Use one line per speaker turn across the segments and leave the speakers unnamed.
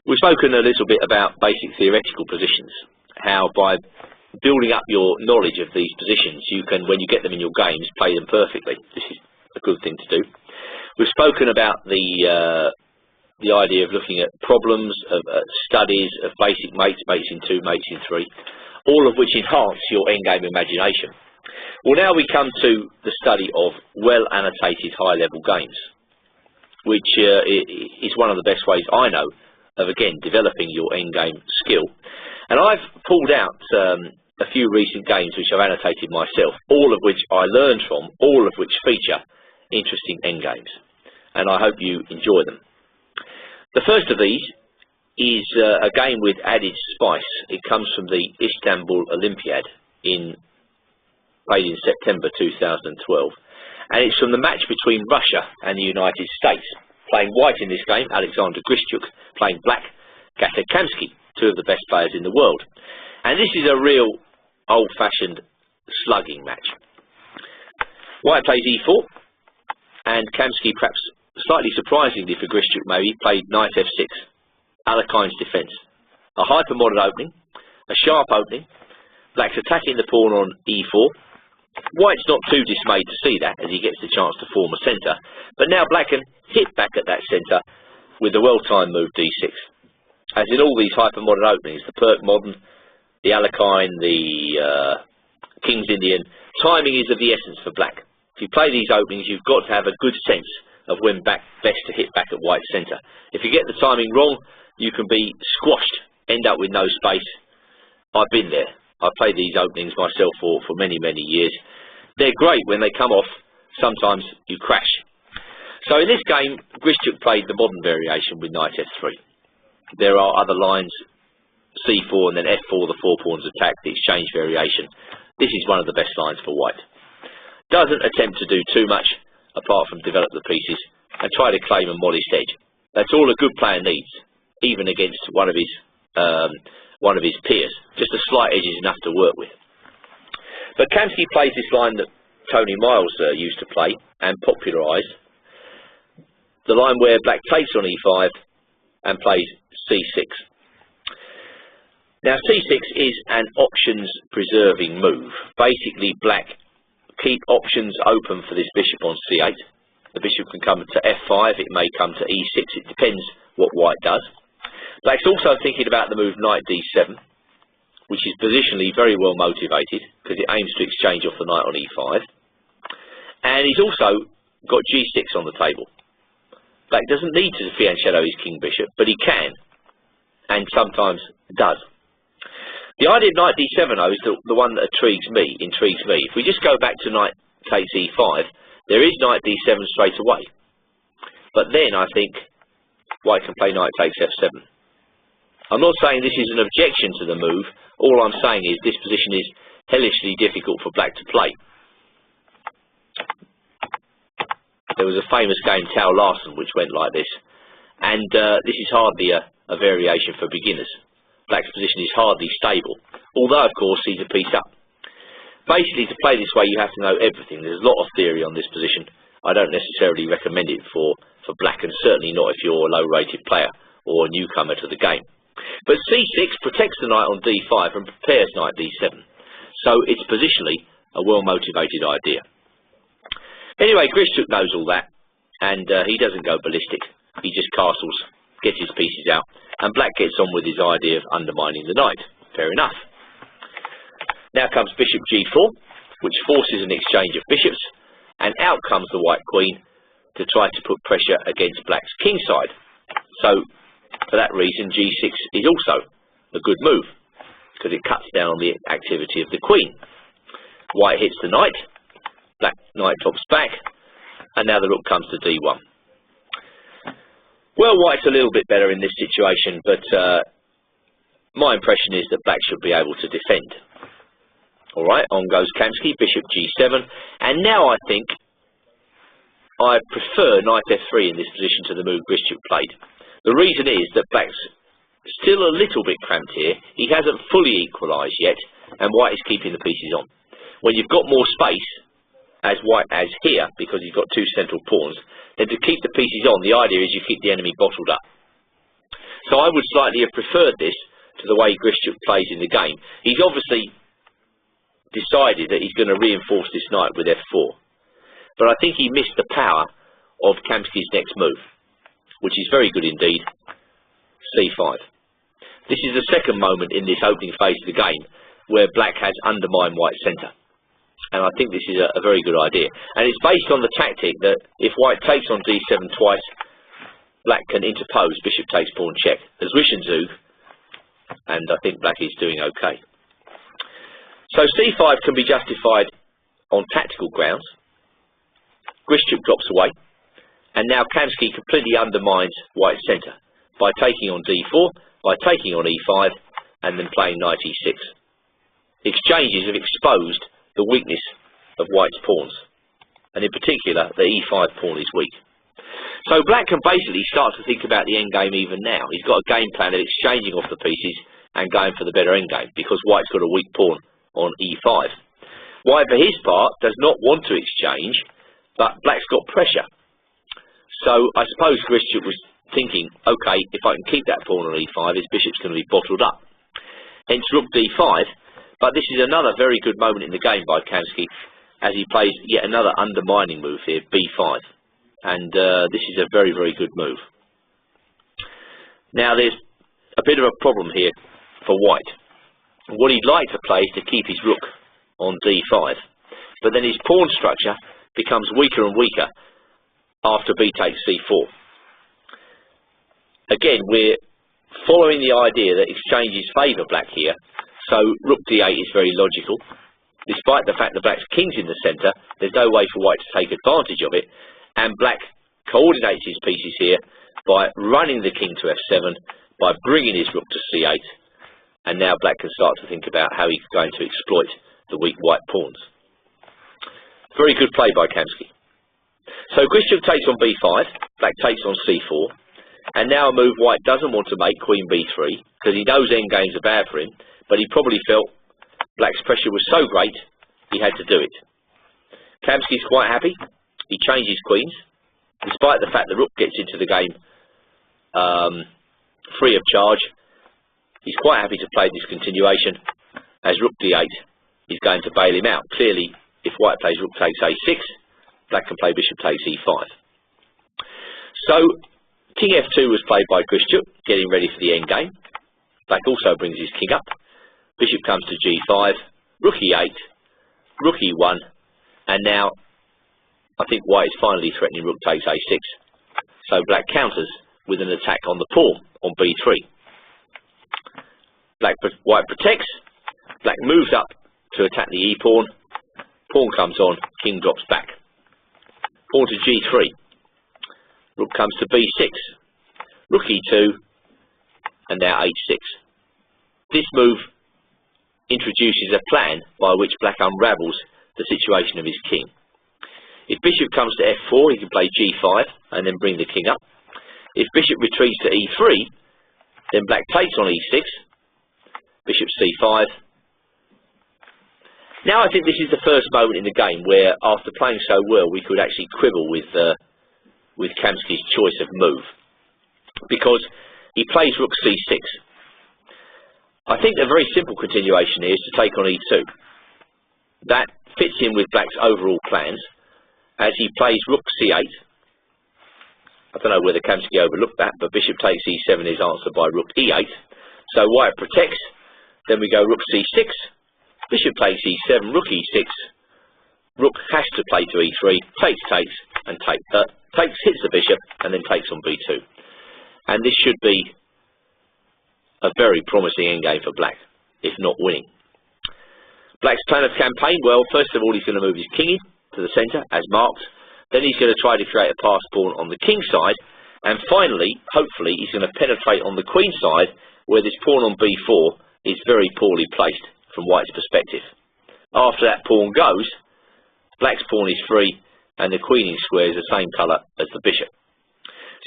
We've spoken a little bit about basic theoretical positions, how by building up your knowledge of these positions, you can, when you get them in your games, play them perfectly. This is a good thing to do. We've spoken about the idea of looking at problems, of studies of basic mates, mates in 2, mates in 3, all of which enhance your endgame imagination. Well, now we come to the study of well-annotated high-level games, which is one of the best ways I know of, again, developing your endgame skill. And I've pulled out a few recent games which I've annotated myself, all of which I learned from, all of which feature interesting endgames. And I hope you enjoy them. The first of these is a game with added spice. It comes from the Istanbul Olympiad played in September 2012. And it's from the match between Russia and the United States. Playing white in this game, Alexander Grischuk. Playing black, Kamsky, 2 of the best players in the world. And this is a real old-fashioned slugging match. White plays e4, and Kamsky, perhaps slightly surprisingly for Grischuk maybe, played knight f6, Alekhine's defence. A hyper-modern opening, a sharp opening, black's attacking the pawn on e4. White's not too dismayed to see that, as he gets the chance to form a centre, but now black can hit back at that centre with the well-timed move d6. As in all these hyper-modern openings, the Perk modern, the Alekhine, the King's Indian, timing is of the essence for black. If you play these openings, you've got to have a good sense of when best to hit back at white's centre. If you get the timing wrong, you can be squashed, end up with no space. I've been there. I've played these openings myself for many, many years. They're great when they come off. Sometimes you crash. So in this game, Grischuk played the modern variation with knight f3. There are other lines, c4 and then f4, the 4 pawns attack, the exchange variation. This is one of the best lines for white. Doesn't attempt to do too much apart from develop the pieces and try to claim a modest edge. That's all a good player needs, even against one of his peers. Just a slight edge is enough to work with. But Kamsky plays this line that Tony Miles used to play and popularised, the line where black takes on e5 and plays c6. Now c6 is an options preserving move. Basically black keep options open for this bishop on c8. The bishop can come to f5, it may come to e6, it depends what white does. Black's also thinking about the move knight d7, which is positionally very well motivated because it aims to exchange off the knight on e5. And he's also got g6 on the table. Black doesn't need to fianchetto his king bishop, but he can, and sometimes does. The idea of knight d7, though, is the one that intrigues me. If we just go back to knight takes e5, there is knight d7 straight away. But then I think white can play knight takes f7. I'm not saying this is an objection to the move. All I'm saying is this position is hellishly difficult for black to play. There was a famous game, Tau Larsen, which went like this. And this is hardly a variation for beginners. Black's position is hardly stable, although, of course, he's a piece up. Basically, to play this way, you have to know everything. There's a lot of theory on this position. I don't necessarily recommend it for black, and certainly not if you're a low-rated player or a newcomer to the game. But c6 protects the knight on d5 and prepares knight d7. So it's positionally a well-motivated idea. Anyway, Grischuk knows all that, and he doesn't go ballistic. He just castles, gets his pieces out, and black gets on with his idea of undermining the knight. Fair enough. Now comes bishop g4, which forces an exchange of bishops, and out comes the white queen to try to put pressure against black's king side. So, for that reason, g6 is also a good move, because it cuts down on the activity of the queen. White hits the knight, black knight drops back, and now the rook comes to d1. Well, white's a little bit better in this situation, but my impression is that black should be able to defend. Alright, on goes Kamsky, bishop g7, and now I think I prefer knight f3 in this position to the move Grischuk played. The reason is that black's still a little bit cramped here. He hasn't fully equalised yet, and white is keeping the pieces on. When you've got more space, as white has here, because he's got two central pawns, then to keep the pieces on, the idea is you keep the enemy bottled up. So I would slightly have preferred this to the way Grischuk plays in the game. He's obviously decided that he's going to reinforce this knight with f4. But I think he missed the power of Kamsky's next move, which is very good indeed, c5. This is the second moment in this opening phase of the game where black has undermined white's centre. And I think this is a very good idea. And it's based on the tactic that if white takes on d7 twice, black can interpose, bishop takes pawn check. There's Zug, and I think black is doing okay. So c5 can be justified on tactical grounds. Grischuk drops away, and now Kamsky completely undermines white's centre by taking on d4, by taking on e5, and then playing knight e6. Exchanges have exposed the weakness of white's pawns, and in particular the e5 pawn is weak. So black can basically start to think about the endgame even now. He's got a game plan of exchanging off the pieces and going for the better endgame, because white's got a weak pawn on e5. White, for his part, does not want to exchange, but black's got pressure. So I suppose Grischuk was thinking, okay, if I can keep that pawn on e5, his bishop's going to be bottled up. Hence rook d5, but this is another very good moment in the game by Kamsky, as he plays yet another undermining move here, b5. And this is a very, very good move. Now there's a bit of a problem here for white. What he'd like to play is to keep his rook on d5, but then his pawn structure becomes weaker and weaker after b takes c4. Again, we're following the idea that exchanges favour black here, so rook d8 is very logical. Despite the fact that black's king's in the centre, there's no way for white to take advantage of it, and black coordinates his pieces here by running the king to f7, by bringing his rook to c8, and now black can start to think about how he's going to exploit the weak white pawns. Very good play by Kamsky. So Grischuk takes on b5, black takes on c4, and now a move white doesn't want to make, queen b3, because he knows endgames are bad for him, but he probably felt black's pressure was so great he had to do it. Kamsky's quite happy. He changes queens, despite the fact the rook gets into the game free of charge. He's quite happy to play this continuation, as rook d8 is going to bail him out. Clearly, if white plays rook takes a6, black can play bishop takes e5. So king f2 was played by Grischuk, getting ready for the endgame. Black also brings his king up. Bishop comes to g5, rook e8, rook e1, and now I think white is finally threatening rook takes a6. So black counters with an attack on the pawn on b3. White protects, black moves up to attack the e-pawn, pawn comes on, king drops back. Pawn to g3, rook comes to b6, rook e2, and now h6. This move introduces a plan by which black unravels the situation of his king. If bishop comes to f4, he can play g5 and then bring the king up. If bishop retreats to e3, then black takes on e6, bishop c5. Now I think this is the first moment in the game where, after playing so well, we could actually quibble with Kamsky's choice of move, because he plays rook c6. I think a very simple continuation here is to take on e2. That fits in with black's overall plans, as he plays rook c8. I don't know whether Kamsky overlooked that, but bishop takes e7 is answered by rook e8. So white protects, then we go rook c6, bishop takes e7, rook e6, rook has to play to e3, takes, and hits the bishop, and then takes on b2. And this should be a very promising endgame for black, if not winning. Black's plan of campaign, well, first of all, he's going to move his king in to the centre, as marked. Then he's going to try to create a pass pawn on the king side. And finally, hopefully, he's going to penetrate on the queen side, where this pawn on b4 is very poorly placed from white's perspective. After that pawn goes, black's pawn is free, and the queening square is the same colour as the bishop.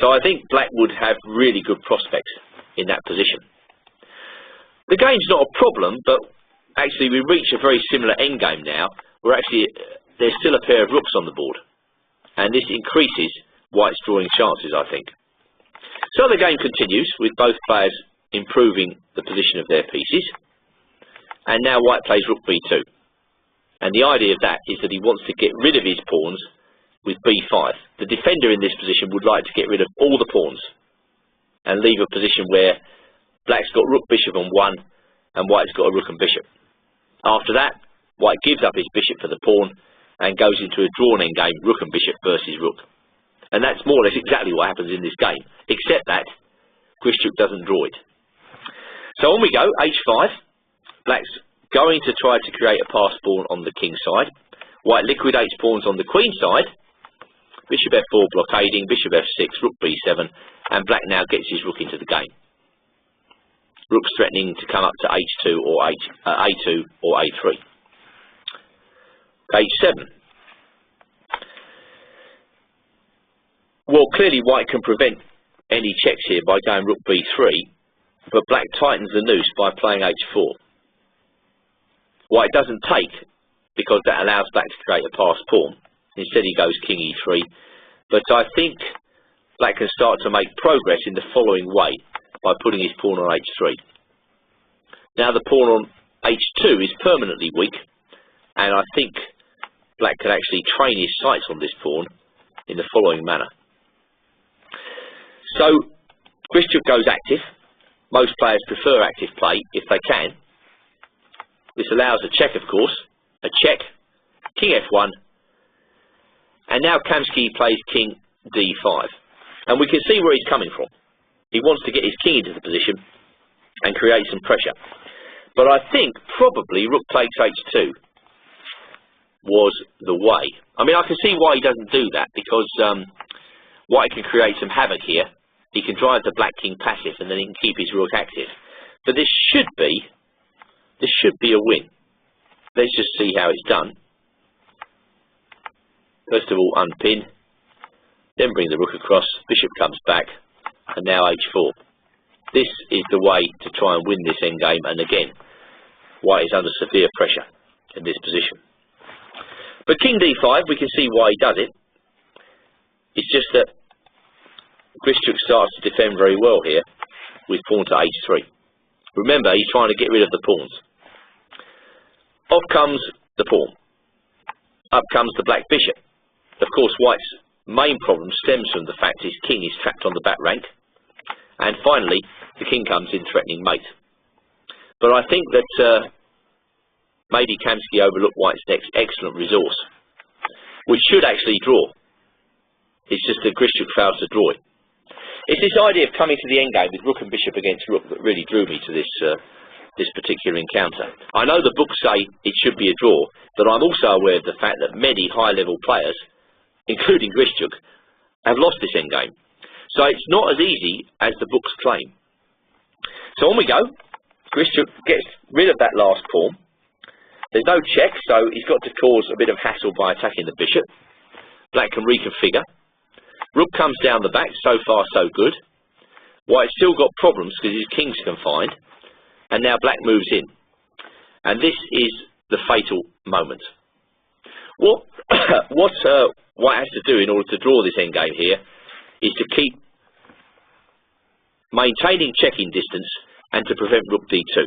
So I think black would have really good prospects in that position. The game's not a problem, but actually we reach a very similar endgame now, where actually there's still a pair of rooks on the board, and this increases white's drawing chances, I think. So the game continues with both players improving the position of their pieces. And now white plays rook b2. And the idea of that is that he wants to get rid of his pawns with b5. The defender in this position would like to get rid of all the pawns and leave a position where black's got rook bishop on one and white's got a rook and bishop. After that, white gives up his bishop for the pawn and goes into a drawn endgame, rook and bishop versus rook. And that's more or less exactly what happens in this game, except that Grischuk doesn't draw it. So on we go, h5. Black's going to try to create a passed pawn on the king side. White liquidates pawns on the queen side. Bishop f4 blockading, bishop f6, rook b7, and black now gets his rook into the game. Rook's threatening to come up to h2 or a2 or a3. h7. Well, clearly white can prevent any checks here by going rook b3, but black tightens the noose by playing h4. White doesn't take, because that allows black to create a passed pawn. Instead he goes king e3, but I think black can start to make progress in the following way, by putting his pawn on h3. Now the pawn on h2 is permanently weak, and I think black can actually train his sights on this pawn in the following manner. So Grischuk goes active. Most players prefer active play if they can. This allows a check, of course, a check, king f1, and now Kamsky plays king d5. And we can see where he's coming from. He wants to get his king into the position and create some pressure. But I think probably rook takes h2 was the way. I mean, I can see why he doesn't do that, because white can create some havoc here. He can drive the black king passive, and then he can keep his rook active. But this should be a win. Let's just see how it's done. First of all, unpin, then bring the rook across, bishop comes back, and now h4. This is the way to try and win this endgame, and again, white is under severe pressure in this position. But king d5, we can see why he does it. It's just that Grischuk starts to defend very well here with pawn to h3. Remember, he's trying to get rid of the pawns. Off comes the pawn. Up comes the black bishop. Of course, white's main problem stems from the fact his king is trapped on the back rank. And finally, the king comes in threatening mate. But I think that maybe Kamsky overlooked white's next excellent resource, which should actually draw. It's just that Grischuk fails to draw it. It's this idea of coming to the endgame with rook and bishop against rook that really drew me to this particular encounter. I know the books say it should be a draw, but I'm also aware of the fact that many high-level players, including Grischuk, have lost this endgame. So it's not as easy as the books claim. So on we go. Grischuk gets rid of that last pawn. There's no check, so he's got to cause a bit of hassle by attacking the bishop. Black can reconfigure. Rook comes down the back, so far so good. White's still got problems because his king's confined. And now black moves in. And this is the fatal moment. What white has to do in order to draw this endgame here is to keep maintaining checking distance and to prevent rook d2.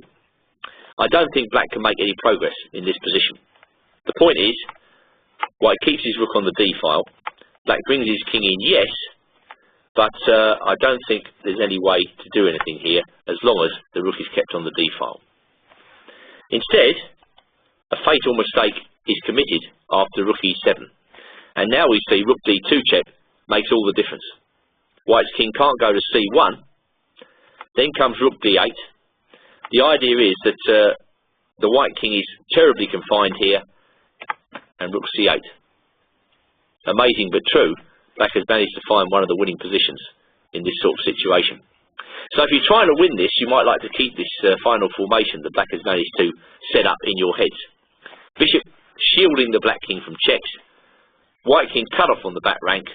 I don't think black can make any progress in this position. The point is, white keeps his rook on the d file. Black brings his king in, yes, but I don't think there's any way to do anything here as long as the rook is kept on the d file. Instead, a fatal mistake is committed after rook e7, and now we see rook d2 check makes all the difference. White's king can't go to c1, then comes rook d8. The idea is that the white king is terribly confined here, and rook c8. Amazing but true, black has managed to find one of the winning positions in this sort of situation. So if you're trying to win this, you might like to keep this final formation that black has managed to set up in your heads. Bishop shielding the black king from checks. White king cut off on the back rank.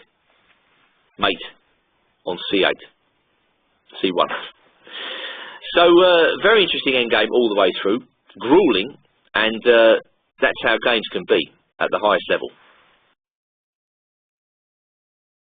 Mate on c8. c1. So very interesting endgame all the way through. Grueling, and that's how games can be at the highest level.